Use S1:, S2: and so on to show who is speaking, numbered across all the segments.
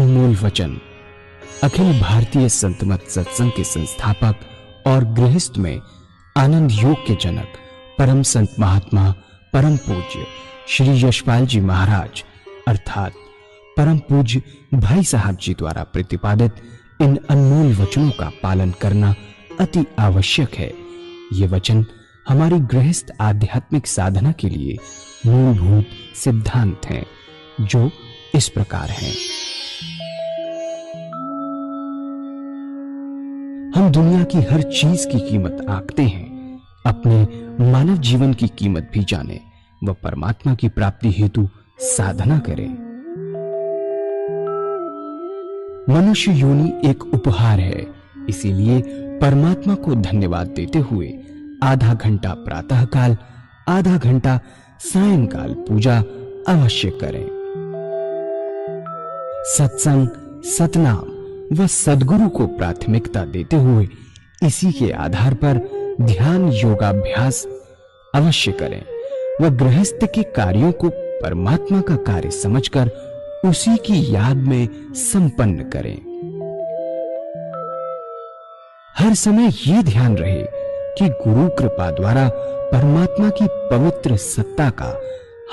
S1: अनमोल वचन अखिल भारतीय संत मत सत्संग के संस्थापक और गृहस्थ में आनंद योग के जनक परम संत महात्मा परम पूज्य श्री यशपाल जी महाराज अर्थात परम पूज्य भाई साहब जी द्वारा प्रतिपादित इन अनमोल वचनों का पालन करना अति आवश्यक है। ये वचन हमारी गृहस्थ आध्यात्मिक साधना के लिए मूलभूत सिद्धांत हैं, जो इस प्रकार हैं। हम दुनिया की हर चीज की कीमत आंकते हैं, अपने मानव जीवन की कीमत भी जाने व परमात्मा की प्राप्ति हेतु साधना करें। मनुष्य योनि एक उपहार है, इसीलिए परमात्मा को धन्यवाद देते हुए आधा घंटा प्रातःकाल, आधा घंटा सायंकाल पूजा अवश्य करें। सत्संग, सतनाम व सद्गुरु को प्राथमिकता देते हुए इसी के आधार पर ध्यान योगाभ्यास अवश्य करें व गृहस्थ के कार्यों को परमात्मा का कार्य समझकर उसी की याद में संपन्न करें। हर समय ये ध्यान रहे कि गुरु कृपा द्वारा परमात्मा की पवित्र सत्ता का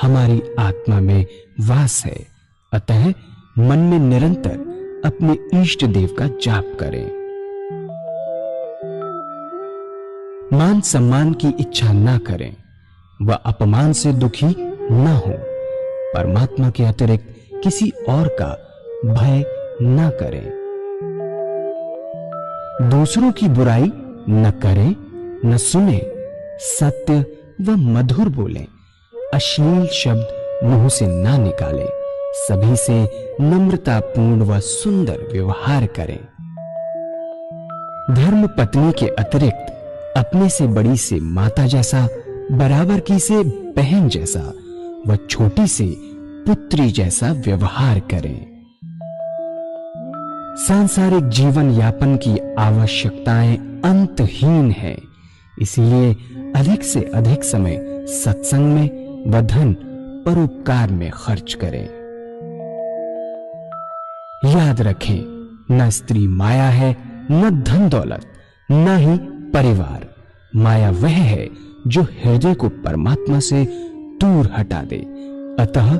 S1: हमारी आत्मा में वास है, अतः मन में निरंतर अपने इष्ट देव का जाप करें। मान सम्मान की इच्छा ना करें व अपमान से दुखी ना हो। परमात्मा के अतिरिक्त किसी और का भय ना करें। दूसरों की बुराई न करें, न सुने, सत्य व मधुर बोलें, अश्लील शब्द मुंह से ना निकालें, सभी से नम्रतापूर्ण व सुंदर व्यवहार करें। धर्म पत्नी के अतिरिक्त अपने से बड़ी से माता जैसा, बराबर की से बहन जैसा व छोटी से पुत्री जैसा व्यवहार करें। सांसारिक जीवन यापन की आवश्यकताएं अंतहीन है, इसलिए अधिक से अधिक समय सत्संग में व धन परोपकार में खर्च करें। याद रखें, न स्त्री माया है, न धन दौलत, न ही परिवार। माया वह है जो हृदय को परमात्मा से दूर हटा दे। अतः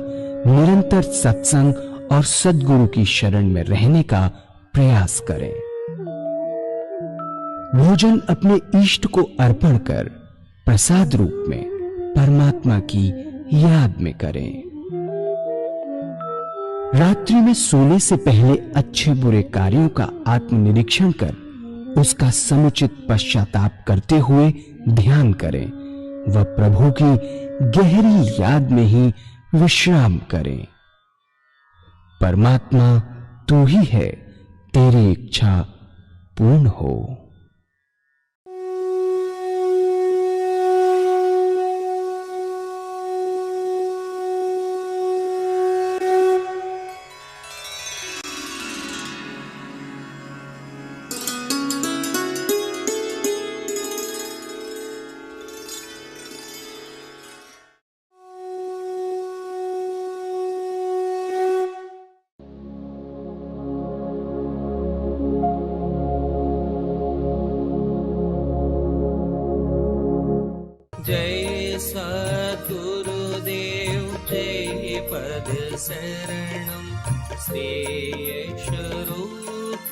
S1: निरंतर सत्संग और सद्गुरु की शरण में रहने का प्रयास करें। भोजन अपने इष्ट को अर्पण कर प्रसाद रूप में परमात्मा की याद में करें। रात्रि में सोने से पहले अच्छे बुरे कार्यों का आत्मनिरीक्षण कर उसका समुचित पश्चाताप करते हुए ध्यान करें व प्रभु की गहरी याद में ही विश्राम करें। परमात्मा तू ही है, तेरी इच्छा पूर्ण हो।
S2: जय सद्गुरुदेव जय पद शरणम श्री स्वरूप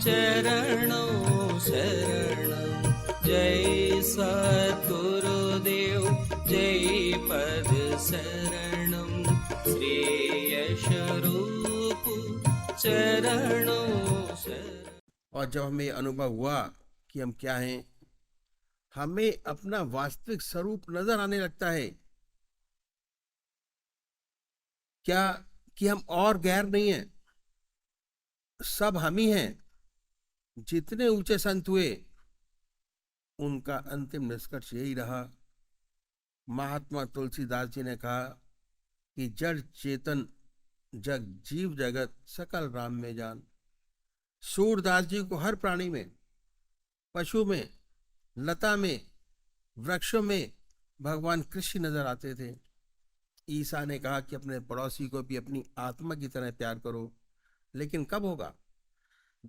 S2: चरणों शरणम। जय सद्गुरुदेव जय पद शरणम श्री स्वरूप चरणों शरणम।
S3: और जब हमें अनुभव हुआ कि हम क्या हैं, हमें अपना वास्तविक स्वरूप नजर आने लगता है। क्या कि हम और गैर नहीं हैं, सब हम ही हैं। जितने ऊंचे संत हुए उनका अंतिम निष्कर्ष यही रहा। महात्मा तुलसीदास जी ने कहा कि जड़ चेतन जग जीव जगत सकल राम में जान। सूरदास जी को हर प्राणी में, पशु में, लता में, वृक्षों में भगवान कृष्ण नजर आते थे। ईसा ने कहा कि अपने पड़ोसी को भी अपनी आत्मा की तरह प्यार करो। लेकिन कब होगा?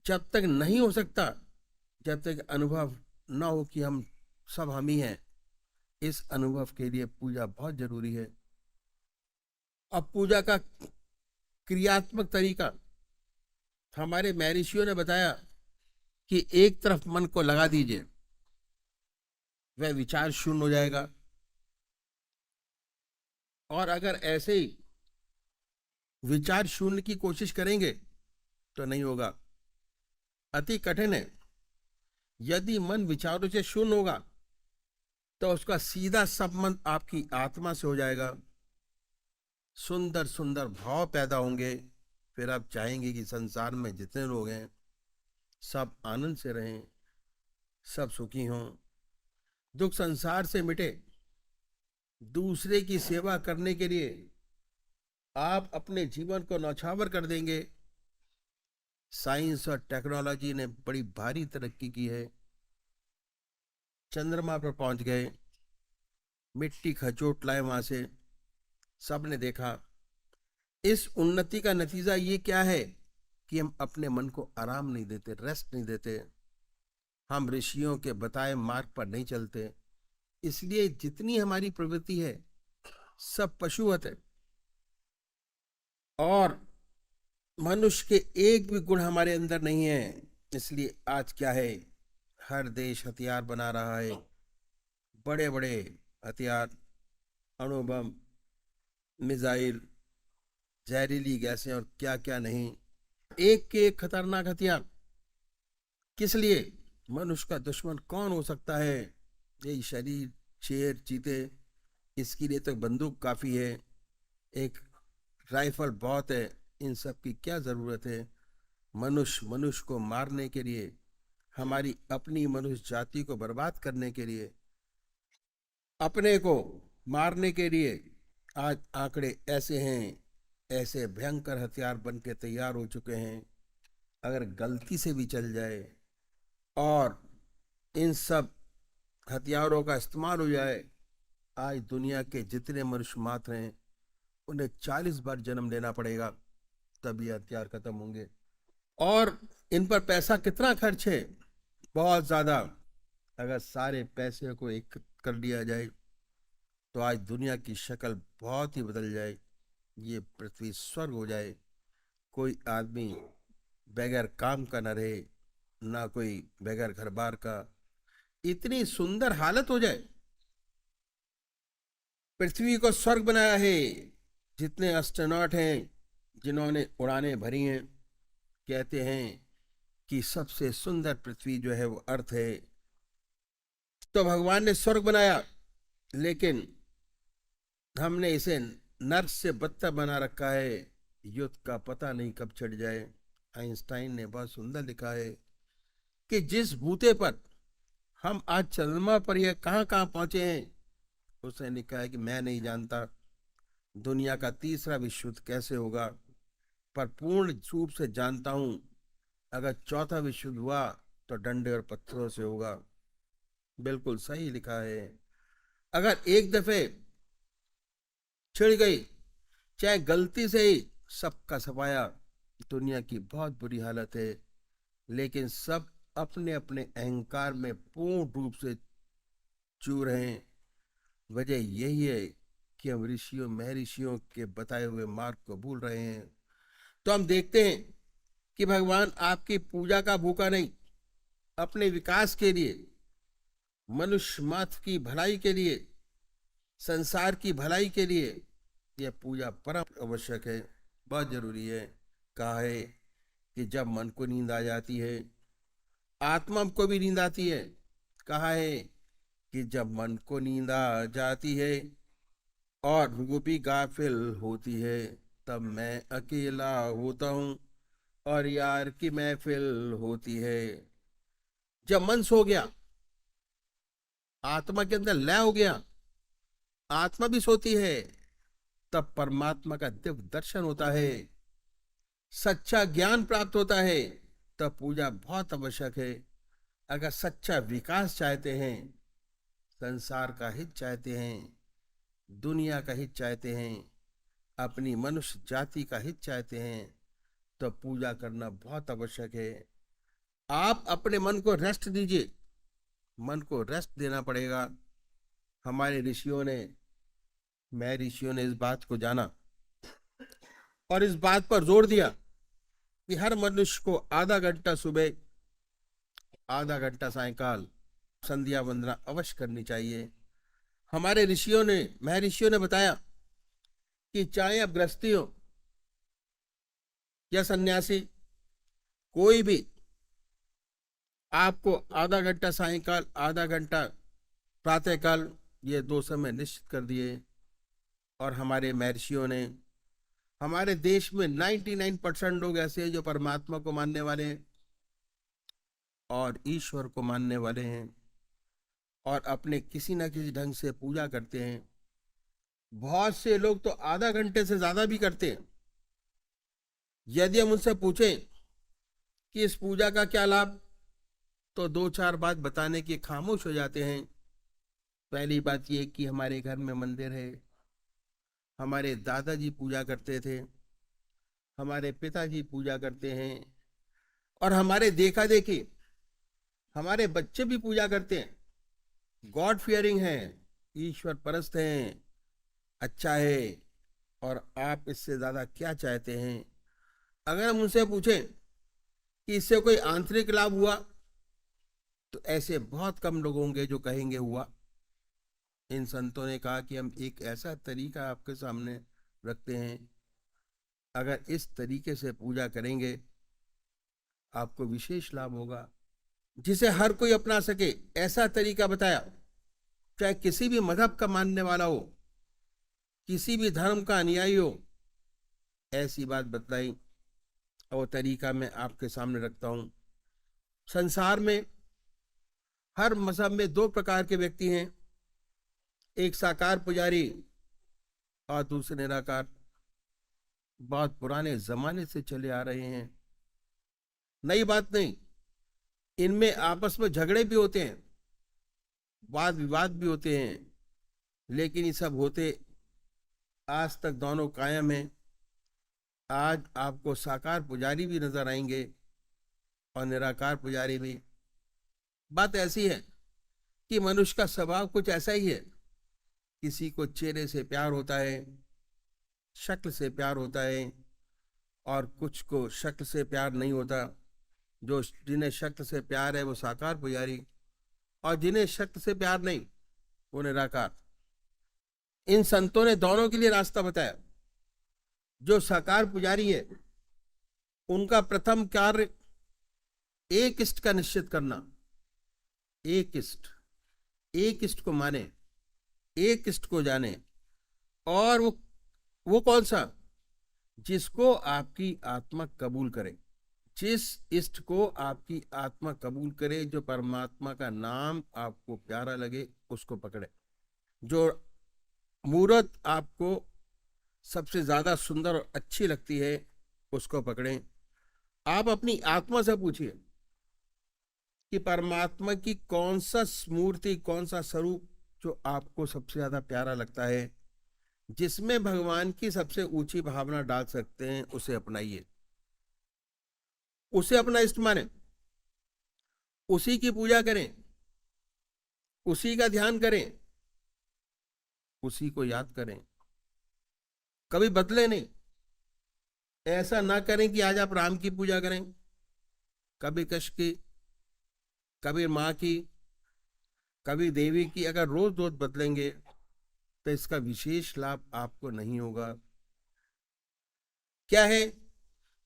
S3: जब तक नहीं हो सकता, जब तक अनुभव ना हो कि हम सब हम ही हैं। इस अनुभव के लिए पूजा बहुत जरूरी है। अब पूजा का क्रियात्मक तरीका हमारे महर्षियों ने बताया कि एक तरफ मन को लगा दीजिए, वह विचार शून्य हो जाएगा। और अगर ऐसे ही विचार शून्य की कोशिश करेंगे तो नहीं होगा, अति कठिन है। यदि मन विचारों से शून्य होगा तो उसका सीधा संबंध आपकी आत्मा से हो जाएगा। सुंदर सुंदर भाव पैदा होंगे। फिर आप चाहेंगे कि संसार में जितने लोग हैं सब आनंद से रहें, सब सुखी हों, दुख संसार से मिटे। दूसरे की सेवा करने के लिए आप अपने जीवन को न्यौछावर कर देंगे। साइंस और टेक्नोलॉजी ने बड़ी भारी तरक्की की है। चंद्रमा पर पहुंच गए, मिट्टी खचोट लाए वहां से, सबने देखा। इस उन्नति का नतीजा ये क्या है कि हम अपने मन को आराम नहीं देते, रेस्ट नहीं देते। हम ऋषियों के बताए मार्ग पर नहीं चलते। इसलिए जितनी हमारी प्रवृत्ति है सब पशुवत है, और मनुष्य के एक भी गुण हमारे अंदर नहीं है। इसलिए आज क्या है, हर देश हथियार बना रहा है, बड़े बड़े हथियार, अणु बम, मिसाइल, जहरीली गैसें और क्या क्या नहीं, एक के एक खतरनाक हथियार। किस लिए? मनुष्य का दुश्मन कौन हो सकता है? यही शरीर, शेर, चीते। इसके लिए तो बंदूक काफी है, एक राइफल बहुत है। इन सब की क्या जरूरत है? मनुष्य को मारने के लिए, हमारी अपनी मनुष्य जाति को बर्बाद करने के लिए, अपने को मारने के लिए आज आंकड़े ऐसे हैं, ऐसे भयंकर हथियार बन के तैयार हो चुके हैं। अगर गलती से भी चल जाए और इन सब हथियारों का इस्तेमाल हो जाए, आज दुनिया के जितने मनुष्य मात्र हैं उन्हें 40 बार जन्म लेना पड़ेगा, तब ये हथियार खत्म होंगे। और इन पर पैसा कितना खर्च है? बहुत ज्यादा। अगर सारे पैसे को एक कर लिया जाए तो आज दुनिया की शक्ल बहुत ही बदल जाए। ये पृथ्वी स्वर्ग हो जाए। कोई आदमी बगैर काम का न रहे, ना कोई बगैर घर बार का। इतनी सुंदर हालत हो जाए। पृथ्वी को स्वर्ग बनाया है। जितने एस्ट्रोनॉट हैं जिन्होंने उड़ानें भरी हैं, कहते हैं कि सबसे सुंदर पृथ्वी जो है वो अर्थ है। तो भगवान ने स्वर्ग बनाया, लेकिन हमने इसे नर्क से बदतर बना रखा है। युद्ध का पता नहीं कब छिड़ जाए। आइंस्टाइन ने बहुत सुंदर लिखा है कि जिस बूते पर हम आज चंद्रमा पर यह कहाँ कहाँ पहुंचे हैं, उसने लिखा है कि मैं नहीं जानता दुनिया का तीसरा विश्व युद्ध कैसे होगा, पर पूर्ण रूप से जानता हूं अगर चौथा विश्व युद्ध हुआ तो डंडे और पत्थरों से होगा। बिल्कुल सही लिखा है। अगर एक दफे छिड़ गई, चाहे गलती से ही, सबका सफाया। दुनिया की बहुत बुरी हालत है, लेकिन सब अपने अपने अहंकार में पूर्ण रूप से चूर हैं। वजह यही है कि हम ऋषियों महर्षियों के बताए हुए मार्ग को भूल रहे हैं। तो हम देखते हैं कि भगवान आपकी पूजा का भूखा नहीं, अपने विकास के लिए, मनुष्य मात्र की भलाई के लिए, संसार की भलाई के लिए यह पूजा परम आवश्यक है, बहुत जरूरी है। कहा है कि जब मन को नींद आ जाती है, आत्मा को भी नींद आती है। कहा है कि जब मन को नींद आ जाती है और रूह भी गाफिल होती है, तब मैं अकेला होता हूँ और यार की महफिल होती है। जब मन सो गया, आत्मा के अंदर लय हो गया, आत्मा भी सोती है, तब परमात्मा का दिव्य दर्शन होता है, सच्चा ज्ञान प्राप्त होता है। तब पूजा बहुत आवश्यक है। अगर सच्चा विकास चाहते हैं, संसार का हित चाहते हैं, दुनिया का हित चाहते हैं, अपनी मनुष्य जाति का हित चाहते हैं, तो पूजा करना बहुत आवश्यक है। आप अपने मन को रेस्ट दीजिए, मन को रेस्ट देना पड़ेगा। हमारे ऋषियों ने, मैं ऋषियों ने इस बात को जाना और इस बात पर जोर दिया कि हर मनुष्य को आधा घंटा सुबह, आधा घंटा सायंकाल संध्या वंदना अवश्य करनी चाहिए। हमारे ऋषियों ने, महर्षियों ने बताया कि चाहे आप गृहस्थी हो या सन्यासी, कोई भी, आपको आधा घंटा सायंकाल, आधा घंटा प्रातःकाल, ये 2 समय निश्चित कर दिए। और हमारे महर्षियों ने, हमारे देश में 99% लोग ऐसे हैं जो परमात्मा को मानने वाले हैं और ईश्वर को मानने वाले हैं और अपने किसी न किसी ढंग से पूजा करते हैं। बहुत से लोग तो आधा घंटे से ज्यादा भी करते हैं। यदि हम उनसे पूछें कि इस पूजा का क्या लाभ, तो 2-4 बात बताने के खामोश हो जाते हैं। पहली बात यह कि हमारे घर में मंदिर है, हमारे दादाजी पूजा करते थे, हमारे पिताजी पूजा करते हैं और हमारे देखा देखी हमारे बच्चे भी पूजा करते हैं। गॉड फियरिंग है, ईश्वर परस्त हैं, अच्छा है। और आप इससे ज्यादा क्या चाहते हैं? अगर हम उनसे पूछें कि इससे कोई आंतरिक लाभ हुआ, तो ऐसे बहुत कम लोग होंगे जो कहेंगे हुआ। इन संतों ने कहा कि हम एक ऐसा तरीका आपके सामने रखते हैं, अगर इस तरीके से पूजा करेंगे आपको विशेष लाभ होगा, जिसे हर कोई अपना सके। ऐसा तरीका बताया, चाहे किसी भी मजहब का मानने वाला हो, किसी भी धर्म का अनुयायी हो, ऐसी बात बतलाई और वो तरीका मैं आपके सामने रखता हूं। संसार में हर मजहब में 2 प्रकार के व्यक्ति हैं, एक साकार पुजारी और दूसरे निराकार। बहुत पुराने जमाने से चले आ रहे हैं, नई बात नहीं। इनमें आपस में झगड़े भी होते हैं, वाद विवाद भी होते हैं, लेकिन ये सब होते आज तक दोनों कायम हैं। आज आपको साकार पुजारी भी नजर आएंगे और निराकार पुजारी भी। बात ऐसी है कि मनुष्य का स्वभाव कुछ ऐसा ही है। किसी को चेहरे से प्यार होता है, शक्ल से प्यार होता है, और कुछ को शक्ल से प्यार नहीं होता। जो जिन्हें शक्ल से प्यार है वो साकार पुजारी, और जिन्हें शक्ल से प्यार नहीं वो निराकार। इन संतों ने दोनों के लिए रास्ता बताया। जो साकार पुजारी है उनका प्रथम कार्य एक इष्ट का निश्चित करना। एक इष्ट को माने, एक इष्ट को जाने। और वो कौन सा? जिसको आपकी आत्मा कबूल करे। जिस इष्ट को आपकी आत्मा कबूल करे, जो परमात्मा का नाम आपको प्यारा लगे, उसको पकड़े। जो मूर्त आपको सबसे ज्यादा सुंदर और अच्छी लगती है, उसको पकड़ें। आप अपनी आत्मा से पूछिए कि परमात्मा की कौन सा मूर्ति, कौन सा स्वरूप जो आपको सबसे ज्यादा प्यारा लगता है, जिसमें भगवान की सबसे ऊंची भावना डाल सकते हैं, उसे अपनाइए। उसे अपना इष्ट माने, उसी की पूजा करें, उसी का ध्यान करें, उसी को याद करें। कभी बदले नहीं। ऐसा ना करें कि आज आप राम की पूजा करें, कभी कृष्ण की, कभी माँ की, कभी देवी की। अगर रोज रोज बदलेंगे तो इसका विशेष लाभ आपको नहीं होगा। क्या है?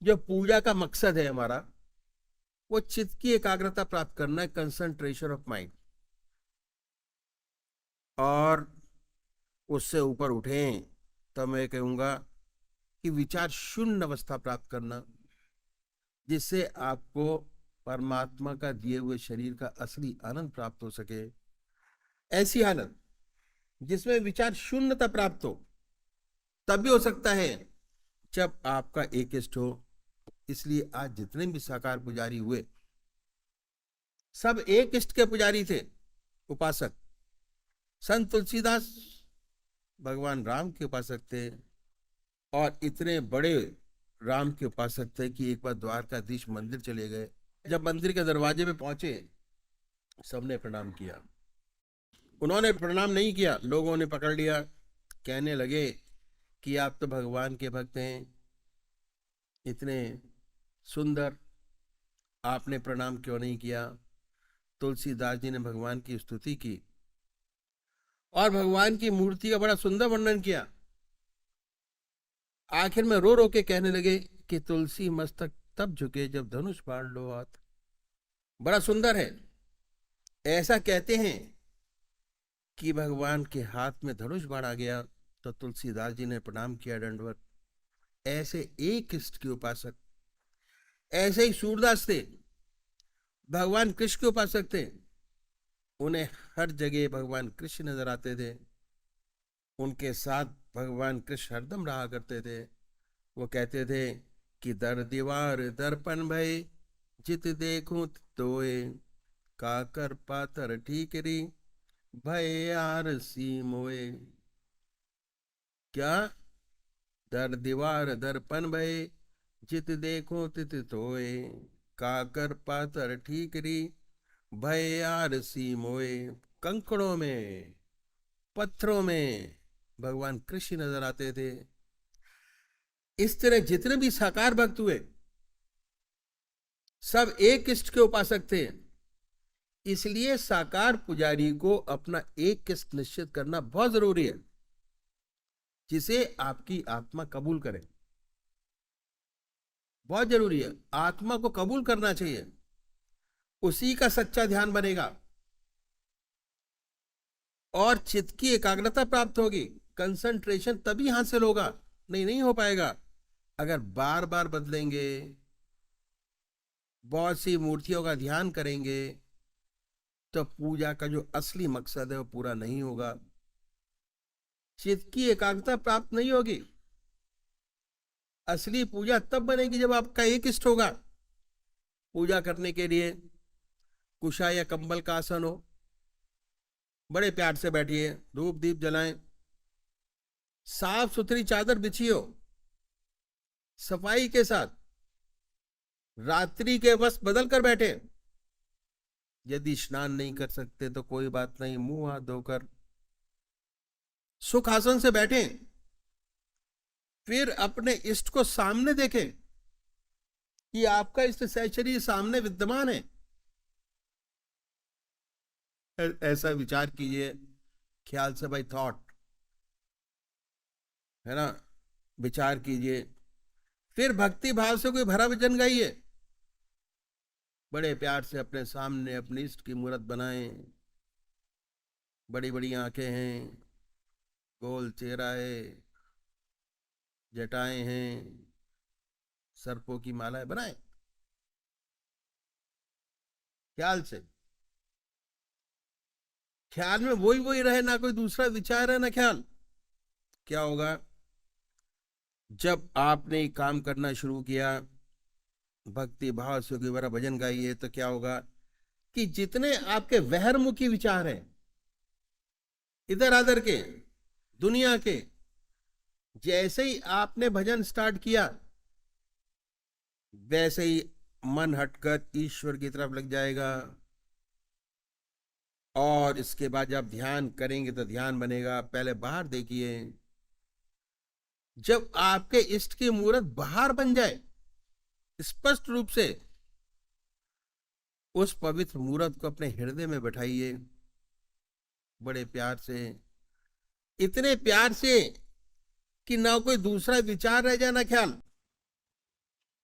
S3: जो पूजा का मकसद है हमारा, वो चित्त की एकाग्रता प्राप्त करना है, कंसंट्रेशन ऑफ माइंड। और उससे ऊपर उठें तो मैं कहूंगा कि विचार शून्य अवस्था प्राप्त करना, जिससे आपको परमात्मा का दिए हुए शरीर का असली आनंद प्राप्त हो सके। ऐसी हालत जिसमें विचार शून्यता प्राप्त हो, तभी हो सकता है जब आपका एक इष्ट हो। इसलिए आज जितने भी साकार पुजारी हुए, सब एक इष्ट के पुजारी थे, उपासक। संत तुलसीदास भगवान राम के उपासक थे, और इतने बड़े राम के उपासक थे कि एक बार द्वारकाधीश मंदिर चले गए। जब मंदिर के दरवाजे पे पहुंचे, सबने प्रणाम किया। उन्होंने प्रणाम नहीं किया, लोगों ने पकड़ लिया, कहने लगे कि आप तो भगवान के भक्त हैं, इतने सुंदर, आपने प्रणाम क्यों नहीं किया। तुलसीदास जी ने भगवान की स्तुति की और भगवान की मूर्ति का बड़ा सुंदर वर्णन किया। आखिर में रो रो के कहने लगे कि तुलसी मस्तक तब झुके जब धनुष बाण लो हाथ। बड़ा सुंदर है। ऐसा कहते हैं कि भगवान के हाथ में धनुष बाण आ गया तो तुलसीदास जी ने प्रणाम किया, दंडवत। ऐसे एक इष्ट के उपासक, ऐसे ही सूरदास थे, भगवान कृष्ण के उपासक थे। उन्हें हर जगह भगवान कृष्ण नजर आते थे, उनके साथ भगवान कृष्ण हरदम रहा करते थे। वो कहते थे कि दर दीवार दर्पण भय, जित देखूं तोए, काकर पातर ठीकरी, भय आरसी मोए। क्या? दर दीवार दर्पण भय, जित देखो तित तोए, काकर पातर ठीकरी, भय आरसी मोए। कंकड़ों में, पत्थरों में भगवान कृष्ण नजर आते थे। इस तरह जितने भी साकार भक्त हुए, सब एक इष्ट के उपासक थे। इसलिए साकार पुजारी को अपना एक इष्ट निश्चित करना बहुत जरूरी है, जिसे आपकी आत्मा कबूल करे। बहुत जरूरी है, आत्मा को कबूल करना चाहिए, उसी का सच्चा ध्यान बनेगा और चित्त की एकाग्रता प्राप्त होगी। कंसंट्रेशन तभी हासिल होगा, नहीं हो पाएगा अगर बार बार बदलेंगे, बहुत सी मूर्तियों का ध्यान करेंगे, तो पूजा का जो असली मकसद है वो पूरा नहीं होगा, चित्त की एकाग्रता प्राप्त नहीं होगी। असली पूजा तब बनेगी जब आपका एक इष्ट होगा। पूजा करने के लिए कुशा या कंबल का आसन हो, बड़े प्यार से बैठिए, धूप दीप जलाएं, साफ सुथरी चादर बिछी हो, सफाई के साथ, रात्रि के वस्त्र बदल कर बैठे। यदि स्नान नहीं कर सकते तो कोई बात नहीं, मुंह हाथ धोकर सुख आसन से बैठे, फिर अपने इष्ट को सामने देखें कि आपका इष्ट शरीर सामने विद्यमान है। ऐसा विचार कीजिए, ख्याल से, भाई थॉट है ना, विचार कीजिए। फिर भक्ति भाव से कोई भरा वचन गाइए, बड़े प्यार से अपने सामने अपने इष्ट की मूर्त बनाएं। बड़ी बड़ी आंखें हैं, गोल चेहरा है, जटाएं हैं, सर्पों की मालाएं बनाएं ख्याल से। ख्याल में वही रहे, ना कोई दूसरा विचार है ना ख्याल। क्या होगा जब आपने काम करना शुरू किया, भक्ति भाव से कोई बड़ा भजन गाइए, तो क्या होगा कि जितने आपके वहरमुखी विचार हैं, इधर आधर के, दुनिया के, जैसे ही आपने भजन स्टार्ट किया, वैसे ही मन हटकर ईश्वर की तरफ लग जाएगा। और इसके बाद जब ध्यान करेंगे तो ध्यान बनेगा। पहले बाहर देखिए, जब आपके इष्ट की मूर्त बाहर बन जाए स्पष्ट रूप से, उस पवित्र मूर्त को अपने हृदय में बैठाइए, बड़े प्यार से, इतने प्यार से कि ना कोई दूसरा विचार रह जाए ना ख्याल।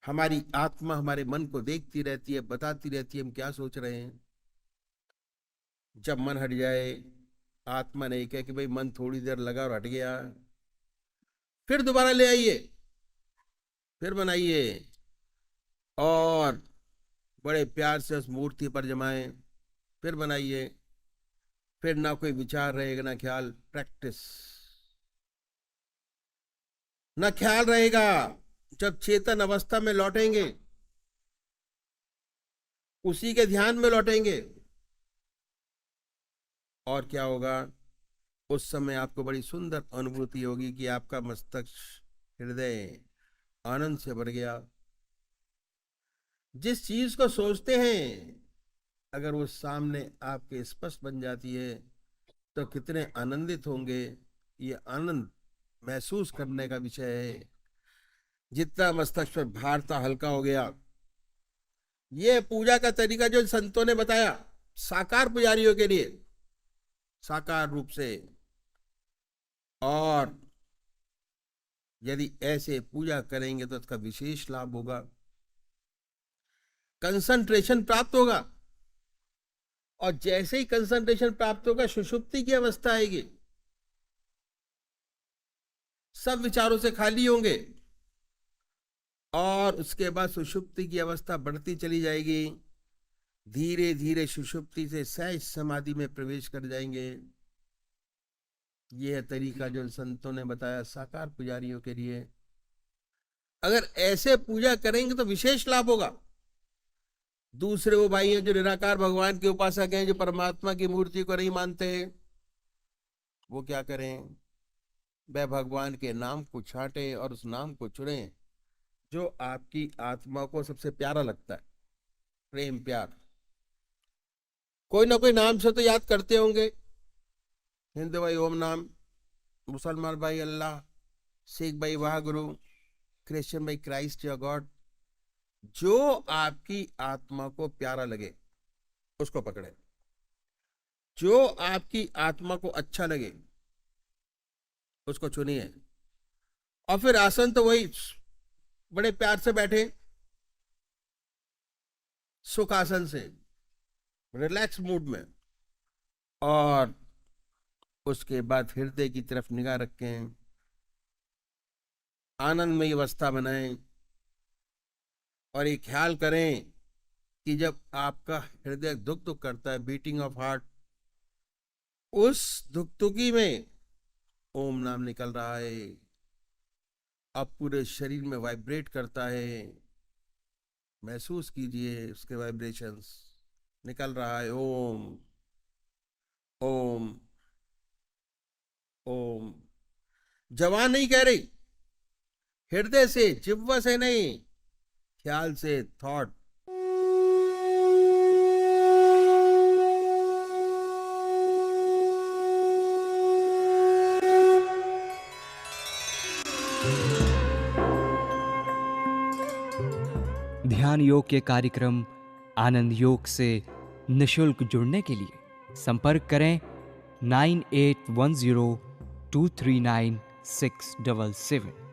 S3: हमारी आत्मा हमारे मन को देखती रहती है, बताती रहती है हम क्या सोच रहे हैं। जब मन हट जाए, आत्मा नहीं कहे कि भाई मन थोड़ी देर लगा और हट गया, फिर दोबारा ले आइए, फिर बनाइए और बड़े प्यार से उस मूर्ति पर जमाएं, फिर बनाइए। फिर ना कोई विचार रहेगा ना ख्याल। प्रैक्टिस, ना ख्याल रहेगा। जब चेतन अवस्था में लौटेंगे, उसी के ध्यान में लौटेंगे, और क्या होगा, उस समय आपको बड़ी सुंदर अनुभूति होगी कि आपका मस्तिष्क, हृदय आनंद से भर गया। जिस चीज को सोचते हैं अगर वो सामने आपके स्पष्ट बन जाती है तो कितने आनंदित होंगे। ये आनंद महसूस करने का विषय है। जितना मस्तक पर भार था हल्का हो गया। ये पूजा का तरीका जो संतों ने बताया साकार पुजारियों के लिए, साकार रूप से, और यदि ऐसे पूजा करेंगे तो इसका विशेष लाभ होगा, कंसंट्रेशन प्राप्त होगा। और जैसे ही कंसंट्रेशन प्राप्त होगा सुषुप्ति की अवस्था आएगी, सब विचारों से खाली होंगे और उसके बाद सुषुप्ति की अवस्था बढ़ती चली जाएगी। धीरे धीरे सुषुप्ति से सहज समाधि में प्रवेश कर जाएंगे। यह तरीका जो संतों ने बताया साकार पुजारियों के लिए। अगर ऐसे पूजा करेंगे तो विशेष लाभ होगा। दूसरे वो भाई हैं जो निराकार भगवान के उपासक हैं, जो परमात्मा की मूर्ति को नहीं मानते हैं, वो क्या करें? वह भगवान के नाम को छांटे और उस नाम को चुने जो आपकी आत्मा को सबसे प्यारा लगता है, प्रेम प्यार। कोई ना कोई नाम से तो याद करते होंगे। हिंदू भाई ओम नाम, मुसलमान भाई अल्लाह, सिख भाई वाह गुरु, क्रिश्चियन भाई क्राइस्ट या गॉड। जो आपकी आत्मा को प्यारा लगे उसको पकड़े, जो आपकी आत्मा को अच्छा लगे उसको चुनिए। और फिर आसन तो वही बड़े प्यार से बैठे, सुख आसन से, रिलैक्स मूड में, और उसके बाद हृदय की तरफ निगाह रखें, आनंदमयी अवस्था बनाएं और ये ख्याल करें कि जब आपका हृदय धुक धुक करता है, बीटिंग ऑफ हार्ट, उस धुकधुकी में ओम नाम निकल रहा है, अब पूरे शरीर में वाइब्रेट करता है। महसूस कीजिए उसके वाइब्रेशंस, निकल रहा है ओम ओम ओम। जवान नहीं कह रही, हृदय से, जिह्वा से नहीं, ख्याल से, थॉट।
S1: ध्यान योग के कार्यक्रम आनंद योग से निशुल्क जुड़ने के लिए संपर्क करें 9810239677।